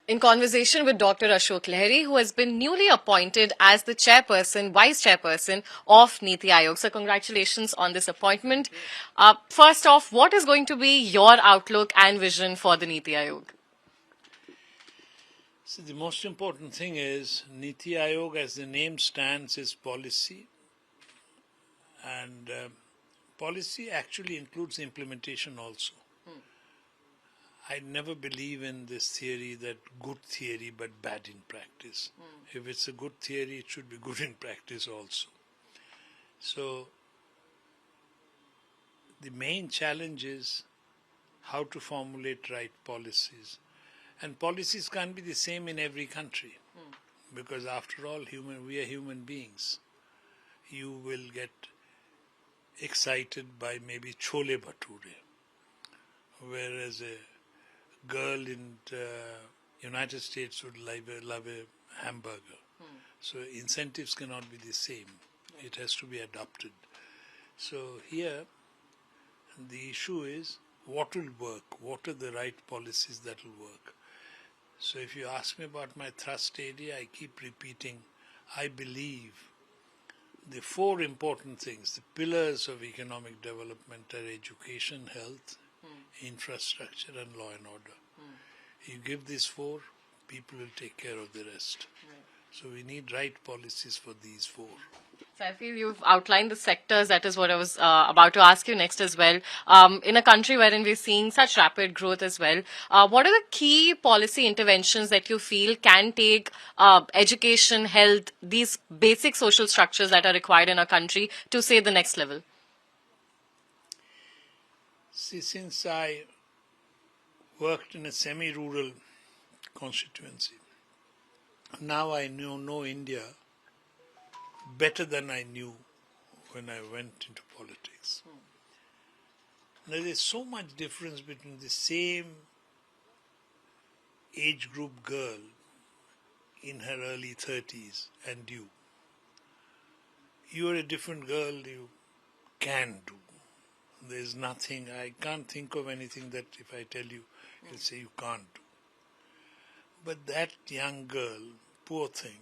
in conversation with Dr. Ashok Lahiri, who has been newly appointed as the vice chairperson of Niti Aayog. So congratulations on this appointment. First off, what is going to be your outlook and vision for the Niti Aayog? So the most important thing is Niti Aayog, as the name stands, is policy. And policy actually includes implementation also. I never believe in this theory that good theory but bad in practice. If it's a good theory, it should be good in practice also. So the main challenge is how to formulate right policies. And policies can't be the same in every country. Because after all, we are human beings. You will get excited by maybe chole bhature, whereas a girl in the United States would love a hamburger. So incentives cannot be the same. It has to be adopted. So here the issue is what will work, what are the right policies that will work. So if you ask me about my thrust area, I keep repeating, I believe the four important things, the pillars of economic development are education, health, infrastructure and law and order. You give these four, people will take care of the rest. So we need right policies for these four. So I feel you've outlined the sectors. That is what I was about to ask you next as well. In a country wherein we're seeing such rapid growth as well, what are the key policy interventions that you feel can take education, health, these basic social structures that are required in a country to, say, the next level? See, since I worked in a semi-rural constituency, now I know India better than I knew when I went into politics. There is so much difference between the same age group girl in her early 30s and you. You are a different girl, you can do. There's nothing, I can't think of anything that if I tell you, you'll say you can't do. But that young girl, poor thing,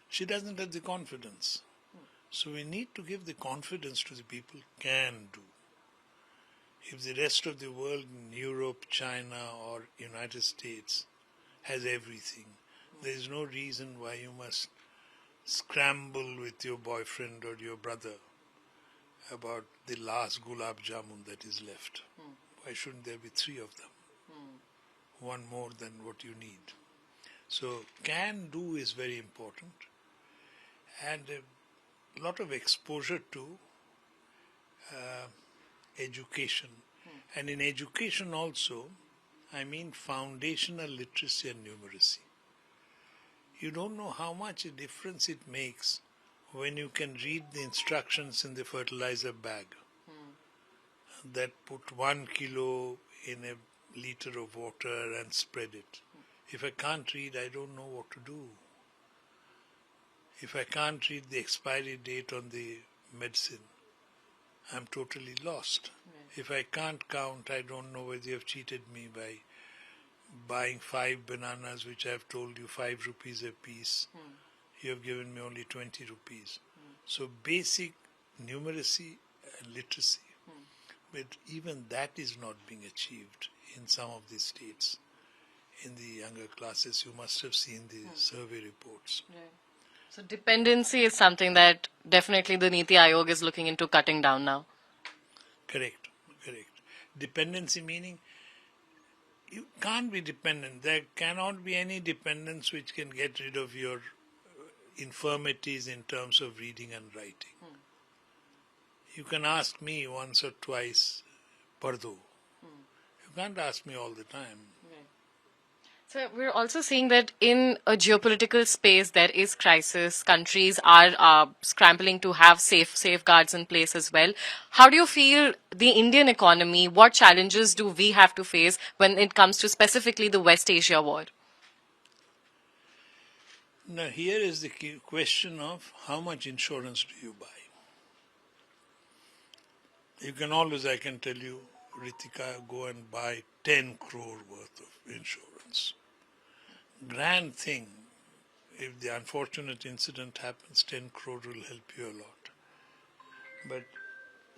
she doesn't have the confidence. So we need to give the confidence to the people can do. If the rest of the world in Europe, China or United States has everything, there is no reason why you must scramble with your boyfriend or your brother about the last gulab jamun that is left. Why shouldn't there be three of them? One more than what you need. So can do is very important, and a lot of exposure to education. And in education also, I mean foundational literacy and numeracy. You don't know how much a difference it makes when you can read the instructions in the fertilizer bag that put 1 kilo in a liter of water and spread it. If I can't read, I don't know what to do. If I can't read the expiry date on the medicine, I'm totally lost. If I can't count, I don't know whether you have cheated me by buying 5 bananas, which I've told you 5 rupees a piece. You have given me only 20 rupees. So basic numeracy and literacy. But even that is not being achieved in some of the states. In the younger classes, you must have seen the survey reports. So dependency is something that definitely the Niti Aayog is looking into cutting down now. Correct. Dependency meaning you can't be dependent. There cannot be any dependence which can get rid of your infirmities in terms of reading and writing. You can ask me once or twice, Pardo. You can't ask me all the time. So we're also seeing that in a geopolitical space there is crisis. Countries are scrambling to have safeguards in place as well. How do you feel the Indian economy? What challenges do we have to face when it comes to specifically the West Asia war? Now here is the key question of how much insurance do you buy? You can always, I can tell you, Ritika, go and buy 10 crore worth of insurance. grand thing. If the unfortunate incident happens, 10 crore will help you a lot. But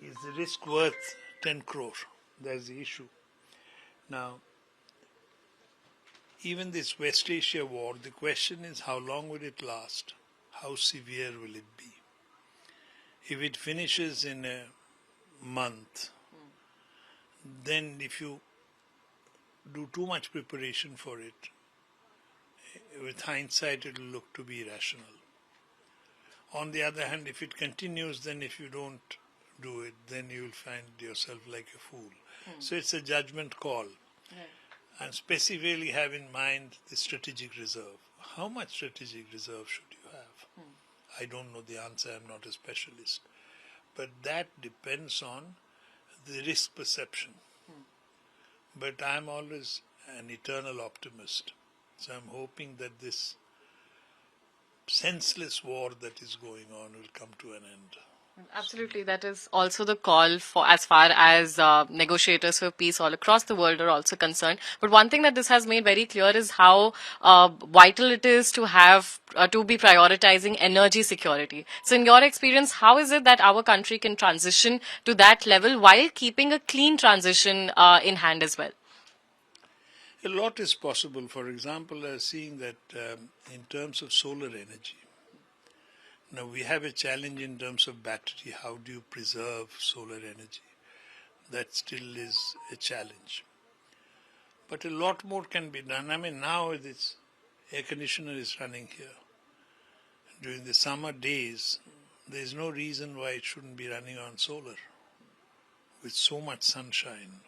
is the risk worth 10 crore? That's the issue. Now, even this West Asia war, the question is how long will it last? How severe will it be? If it finishes in a month, then if you do too much preparation for it, with hindsight it will look to be irrational. On the other hand, if it continues, then if you don't do it, then you will find yourself like a fool. So it's a judgment call. And specifically have in mind the strategic reserve. How much strategic reserve should you have? I don't know the answer, I'm not a specialist. But that depends on the risk perception. But I'm always an eternal optimist. So I'm hoping that this senseless war that is going on will come to an end. Absolutely, that is also the call for as far as negotiators for peace all across the world are also concerned. But one thing that this has made very clear is how vital it is to have to be prioritizing energy security. So, in your experience, how is it that our country can transition to that level while keeping a clean transition in hand as well? A lot is possible. For example, seeing that in terms of solar energy. Now we have a challenge in terms of battery. How do you preserve solar energy? That still is a challenge. But a lot more can be done. I mean, now this air conditioner is running here. During the summer days, there is no reason why it shouldn't be running on solar with so much sunshine.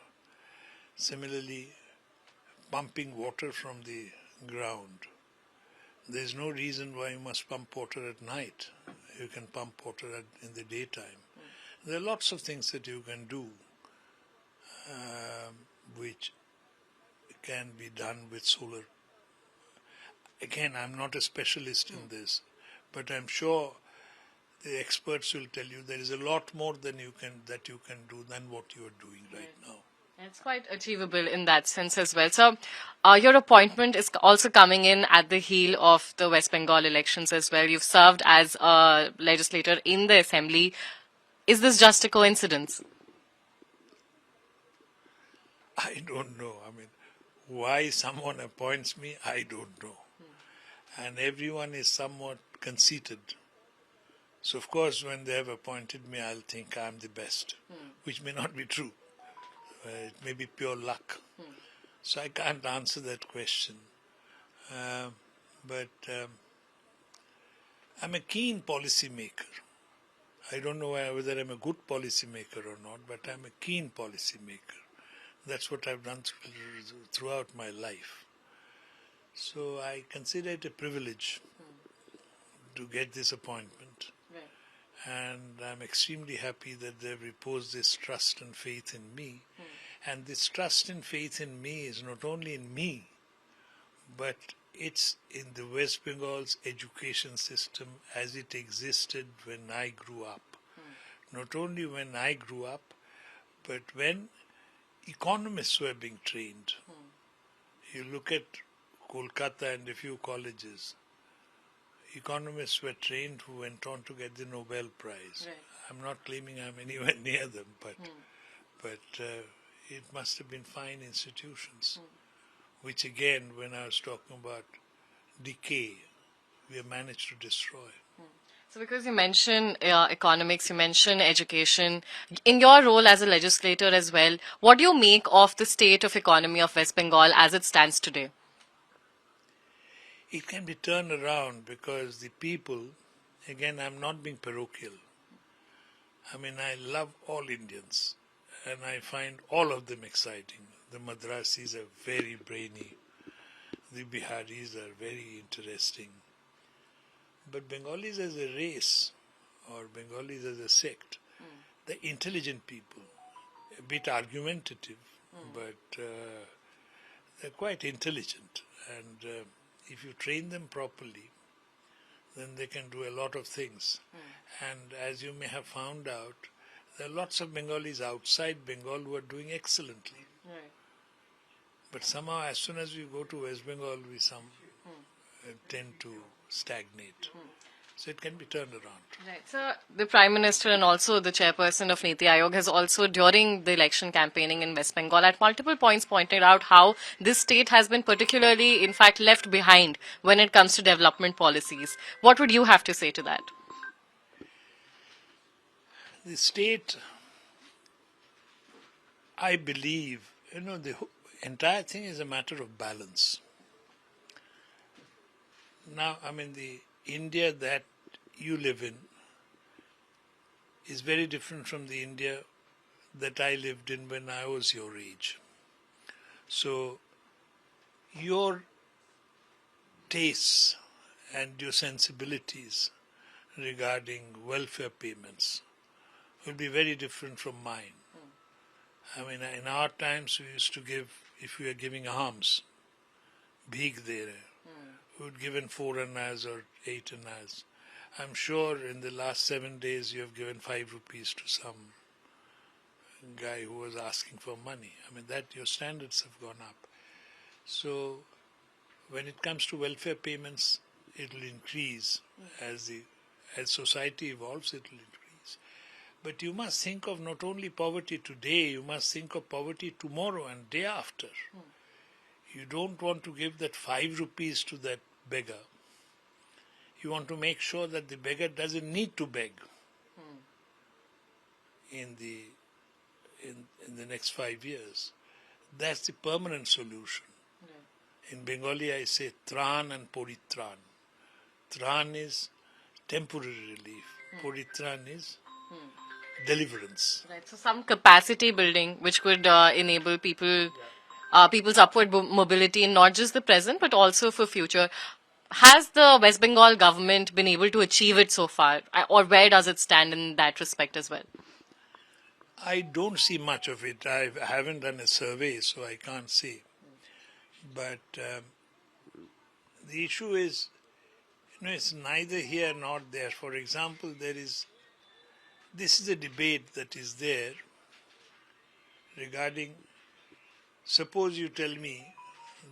Similarly, pumping water from the ground. There is no reason why you must pump water at night. You can pump water in the daytime. There are lots of things that you can do which can be done with solar. Again, I'm not a specialist in this, but I'm sure the experts will tell you there is a lot more that you can do than what you are doing right now. It's quite achievable in that sense as well. So, your appointment is also coming in at the heel of the West Bengal elections as well. You've served as a legislator in the assembly. Is this just a coincidence? I don't know. I mean, why someone appoints me, I don't know. And everyone is somewhat conceited. So, of course, when they have appointed me, I'll think I'm the best, which may not be true. It may be pure luck. So I can't answer that question. But I'm a keen policy maker. I don't know whether I'm a good policy maker or not, but I'm a keen policy maker. That's what I've done throughout my life. So I consider it a privilege to get this appointment. And I'm extremely happy that they've reposed this trust and faith in me. And this trust and faith in me is not only in me, but it's in the West Bengal's education system as it existed when I grew up. Not only when I grew up, but when economists were being trained. You look at Kolkata and a few colleges, economists were trained who went on to get the Nobel Prize. Right. I'm not claiming I'm anywhere near them, but it must have been fine institutions, which again, when I was talking about decay, we have managed to destroy. So, because you mentioned economics, you mentioned education, in your role as a legislator as well, what do you make of the state of economy of West Bengal as it stands today? It can be turned around because the people, again, I'm not being parochial. I mean, I love all Indians and I find all of them exciting. The Madrasis are very brainy. The Biharis are very interesting. But Bengalis as a race or Bengalis as a sect, they're intelligent people, a bit argumentative, but they're quite intelligent. And if you train them properly, then they can do a lot of things. And as you may have found out, there are lots of Bengalis outside Bengal who are doing excellently. Right. But somehow as soon as we go to West Bengal, tend to stagnate. So it can be turned around. Right. So the Prime Minister and also the chairperson of Niti Aayog has also, during the election campaigning in West Bengal, at multiple points pointed out how this state has been particularly, in fact, left behind when it comes to development policies. What would you have to say to that? The state, I believe, the entire thing is a matter of balance. Now, the India that you live in is very different from the India that I lived in when I was your age. So, your tastes and your sensibilities regarding welfare payments will be very different from mine. In our times, we used to give, if we were giving alms, bhig de rahe, we would give in 4 annas or 8 annas. I'm sure in the last 7 days you have given 5 rupees to some guy who was asking for money. That your standards have gone up. So when it comes to welfare payments, it will increase as society evolves. It will increase. But you must think of not only poverty today, you must think of poverty tomorrow and day after. You don't want to give that 5 rupees to that beggar. You want to make sure that the beggar doesn't need to beg in the next 5 years. That's the permanent solution. In Bengali, I say Tran and Poritran. Tran is temporary relief. Poritran is deliverance. Right. So some capacity building which could enable people's upward mobility in not just the present but also for future. Has the West Bengal government been able to achieve it so far, or where does it stand in that respect as well? I don't see much of it. I haven't done a survey, so I can't say. But the issue is, it's neither here nor there. For example, this is a debate that is there regarding, suppose you tell me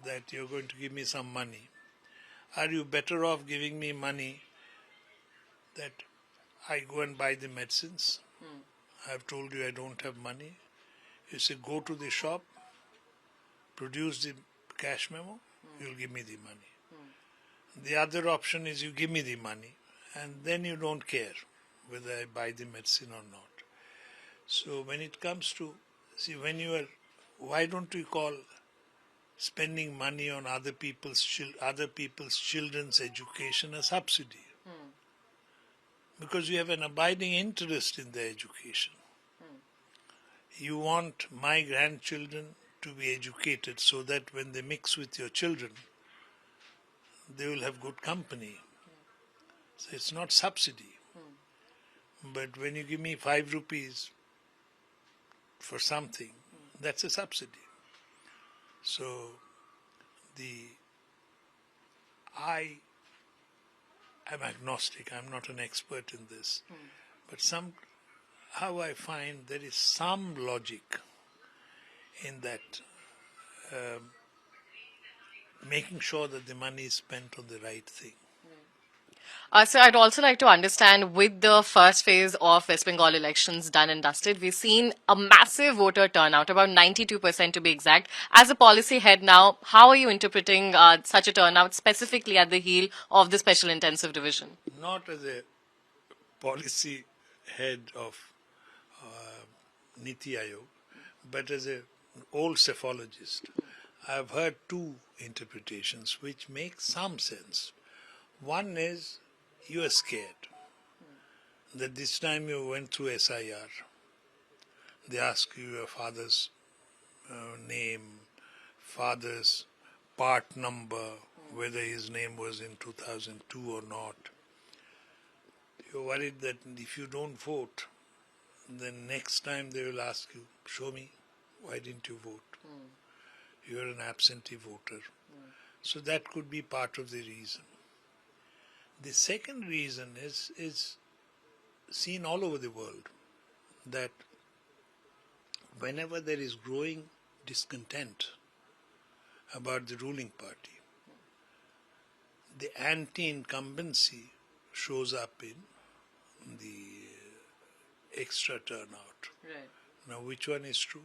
that you're going to give me some money. Are you better off giving me money that I go and buy the medicines? I've told you I don't have money. You say, go to the shop, produce the cash memo, you'll give me the money. The other option is you give me the money and then you don't care whether I buy the medicine or not. So when it comes to, why don't you call spending money on other people's children's education a subsidy? Because you have an abiding interest in their education. You want my grandchildren to be educated so that when they mix with your children, they will have good company. So it's not subsidy. But when you give me 5 rupees for something, that's a subsidy. So I am agnostic. I'm not an expert in this. But somehow I find there is some logic in that, making sure that the money is spent on the right thing. So I'd also like to understand, with the first phase of West Bengal elections done and dusted, we've seen a massive voter turnout, about 92% to be exact. As a policy head now, how are you interpreting such a turnout, specifically at the heel of the Special Intensive Division? Not as a policy head of Niti Aayog, but as an old cephalogist. I've heard 2 interpretations which make some sense. One is, you are scared that this time you went through SIR. They ask you your father's name, father's part number, whether his name was in 2002 or not. You're worried that if you don't vote, then next time they will ask you, show me, why didn't you vote? You're an absentee voter. So that could be part of the reason. The second reason is seen all over the world, that whenever there is growing discontent about the ruling party, the anti-incumbency shows up in the extra turnout. Right. Now, which one is true?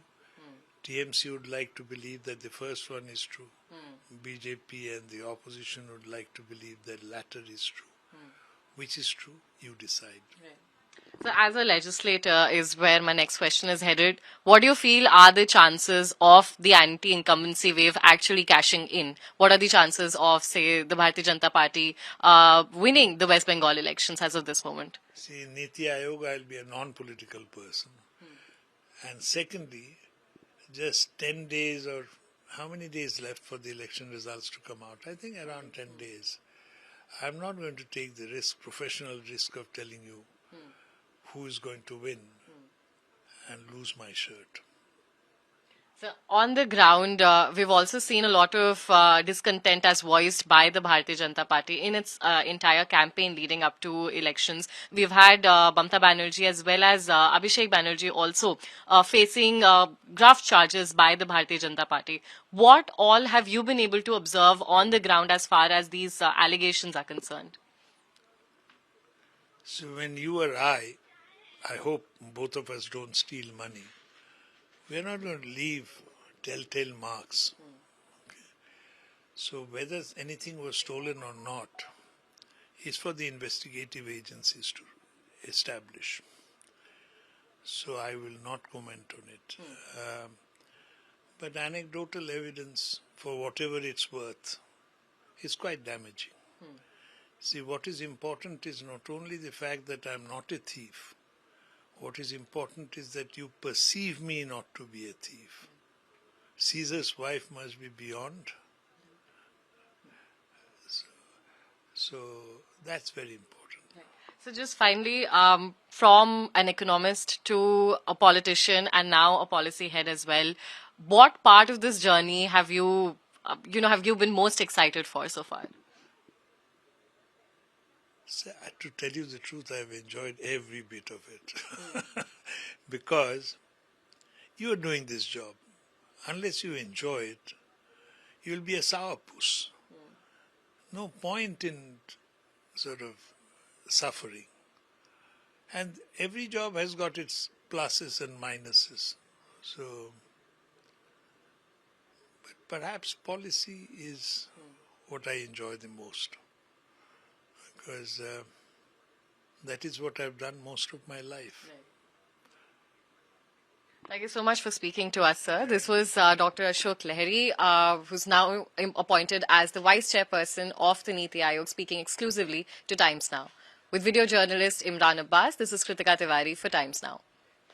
TMC would like to believe that the first one is true. BJP and the opposition would like to believe that latter is true. Which is true? You decide. Right. So, as a legislator, is where my next question is headed. What do you feel are the chances of the anti-incumbency wave actually cashing in? What are the chances of, say, the Bharatiya Janata Party winning the West Bengal elections as of this moment? See, in Niti Aayog, I'll be a non-political person. And secondly, just 10 days or how many days left for the election results to come out? I think around 10 days. I'm not going to take the risk, professional risk of telling you who is going to win and lose my shirt. So on the ground, we've also seen a lot of discontent as voiced by the Bharatiya Janata Party in its entire campaign leading up to elections. We've had Mamata Banerjee as well as Abhishek Banerjee also facing graft charges by the Bharatiya Janata Party. What all have you been able to observe on the ground as far as these allegations are concerned? So when you or I hope both of us don't steal money. We're not going to leave telltale marks. Okay. So whether anything was stolen or not is for the investigative agencies to establish. So I will not comment on it. But anecdotal evidence, for whatever it's worth, is quite damaging. See, what is important is not only the fact that I'm not a thief. What is important is that you perceive me not to be a thief. Caesar's wife must be beyond. So that's very important. So just finally, from an economist to a politician and now a policy head as well, what part of this journey have you, have you been most excited for so far? So, to tell you the truth, I've enjoyed every bit of it. Because you are doing this job. Unless you enjoy it, you'll be a sourpuss. No point in sort of suffering. And every job has got its pluses and minuses. So, but perhaps policy is what I enjoy the most. Because that is what I've done most of my life. Thank you so much for speaking to us, sir. This was Dr. Ashok Lahiri, who's now appointed as the Vice Chairperson of the Niti Aayog, speaking exclusively to Times Now. With video journalist Imran Abbas, this is Kritika Tiwari for Times Now.